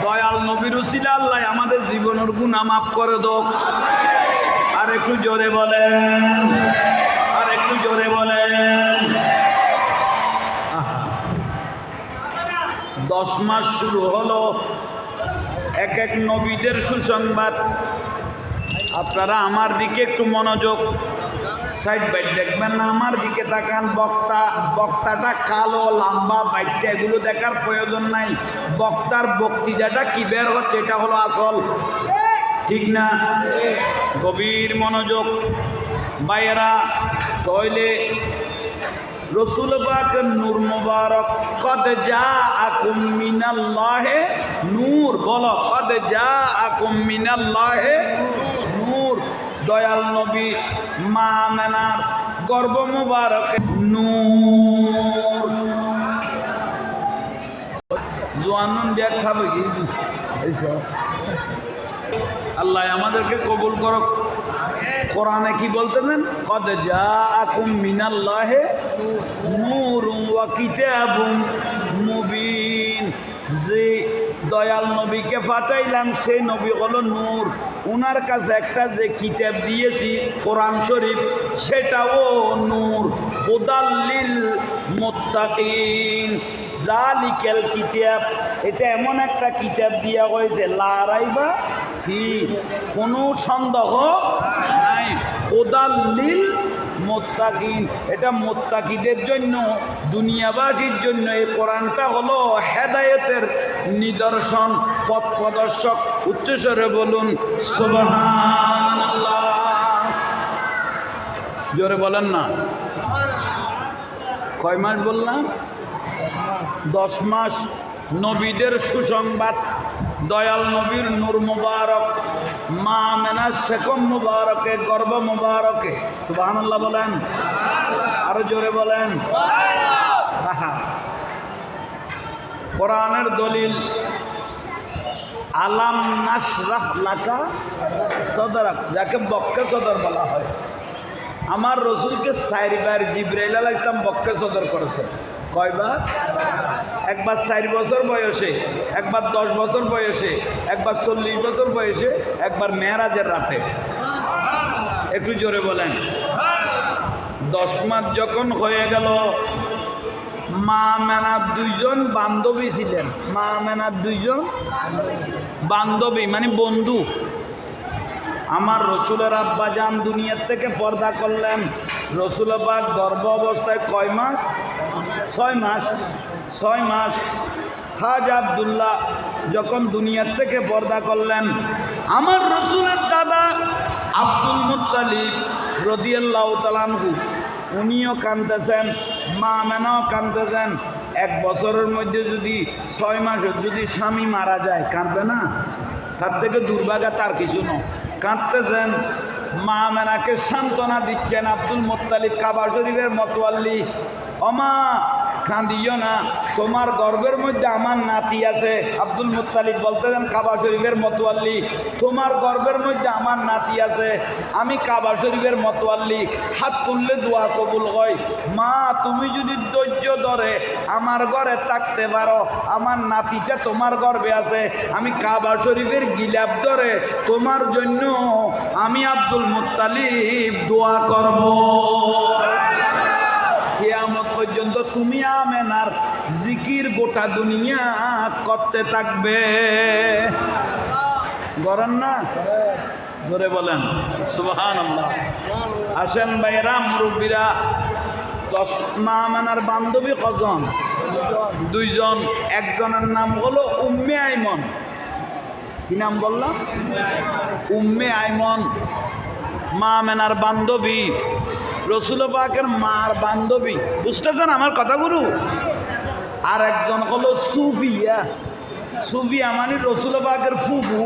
দয়াল নবীর উসিলা আল্লাহ আমাদের জীবনের গুনাহ মাফ করে দাও। আর একটু জোরে বলেন, আর একটু জোরে বলেন। 10 মাস শুরু হলো, এক এক নবীদের সুসংবাদ। আপনারা আমার দিকে একটু মনোযোগ, সাইড বাইট দেখবেন না, আমার দিকে তাকান। বক্তাটা কালো লম্বা বাইটটা এগুলো দেখার প্রয়োজন নাই। বক্তার বক্তৃতাটা কি বের হচ্ছে এটা হলো আসল, ঠিক না? গভীর মনোযোগ ভাইয়েরা। তাহলে রসুল পাকের নূর মুবারক, কদ জাআকুম মিনাল্লাহি নূর, বলো কদ জাআকুম মিনাল্লাহি নূর। দয়াল নবী মা আমেনার গর্ভ মুবারকে নূর। জোয়ানুন দেখ সাবে কি আল্লাহ আমাদেরকে কবুল করুক। কোরআনে কি বলতেছেন? কদ জাআকুম মিনাল্লাহি নূরুন ওয়া কিতাবুম মুবিন। যে দয়াল নবীকে পাঠাইলাম সেই নবী হলো নূর। উনার কাছে একটা যে কিতাব দিয়েছি কোরআন শরীফ, সেটাও নূর। হুদাল্লিল মুত্তাকিন, জালিকাল কিতাব, এটা এমন একটা কিতাব দিয়া হয়েছে লা রাইবা ফি, কোনো সন্দেহ নাই। হুদাল্লিল মুত্তাকিন, এটা মুত্তাকিদের জন্য, দুনিয়াবাসীর জন্য এই কোরআনটা হলো হেদায়েতের নিদর্শন, পথ প্রদর্শক। উচ্চস্বরে বলুন সুবহানাল্লাহ। জোরে বলেন না। কয় মাস বললাম? 10 মাস। নবীদের সুসংবাদ, দয়াল নবীর নূর মুবারক, মা আমেনার শেকম মুবারকে, গর্ভ মুবারকে। সুবহানাল্লাহ বলেন, আরো জোরে বলেন। কোরআনের দলিল, আলাম নাশরাহ লাকা সদরাক, যাকে বক্কে সদর বলা হয়। আমার রসুলকে 4 বার জিবরাইল আলাইহিস সালাম বক্কে সদর করেছেন। কয়বার? একবার 4 বছর বয়সে, একবার 10 বছর বয়সে, একবার 40 বছর বয়সে, একবার মেরাজের রাতে। একটু জোরে বলেন। 10 মাস যখন হয়ে গেল, মা আমেনার 2জন বান্ধবী ছিলেন। মা আমেনার 2জন বান্ধবী মানে বন্ধু। আমার রসুলের আব্বাজান দুনিয়ার থেকে পর্দা করলেন। রসুল পাক গর্ভ অবস্থায় কয় মাস? 6 মাস। 6 মাস। খাজা আব্দুল্লাহ যখন দুনিয়ার থেকে পর্দা করলেন, আমার রসুলের দাদা আব্দুল মুত্তালিব রাদিয়াল্লাহু তাআলা আনহু, উনিও কাঁদতেছেন, মা আমেনাও কাঁদতেছেন। 1 বছরের মধ্যে যদি 6 মাসের যদি স্বামী মারা যায়, কাঁদবে না? তার থেকে দুর্ভাগা তার কিছু নয়। কাঁদতেছেন, মা আমেনাকে সান্ত্বনা দিচ্ছেন। আব্দুল মুত্তালিব কাবা শরীফের মতোয়াল্লি, অমা কাঁদিও না, তোমার গর্ভের মধ্যে আমার নাতি আছে। আব্দুল মুত্তালিব বলতেছেন কাবা শরীফের মতোয়াল্লি, তোমার গর্ভের মধ্যে আমার নাতি আছে। আমি কাবা শরীফের মতোয়াল্লি, হাত তুললে দোয়া কবুল হয়। মা তুমি যদি ধৈর্য ধরে আমার ঘরে থাকতে পারো, আমার নাতিটা তোমার গর্ভে আছে, আমি কাবা শরীফের গিলাপ ধরে তোমার জন্য আমি আব্দুল মুত্তালিব দোয়া করব। কিয়ামত পর্যন্ত তুমি আমেনার জিকির গোটা দুনিয়া করতে থাকবে। করেন না? ধরে বলেন সুবহানাল্লাহ। আসেন ভাইরা, মুরব্বীরা। 10 মা আমেনার বান্ধবী কজন? 2জন। একজনের নাম হলো উম্মে আইমন। কি নাম বললাম? উম্মে আইমন, মা আমেনার বান্ধবী, রসুল পাকের মার বান্ধবী। বুঝতেছেন আমার কথাগুলো? আর একজন হলো সুফিয়া। সুফিয়া মানে রসুল পাকের ফুফু।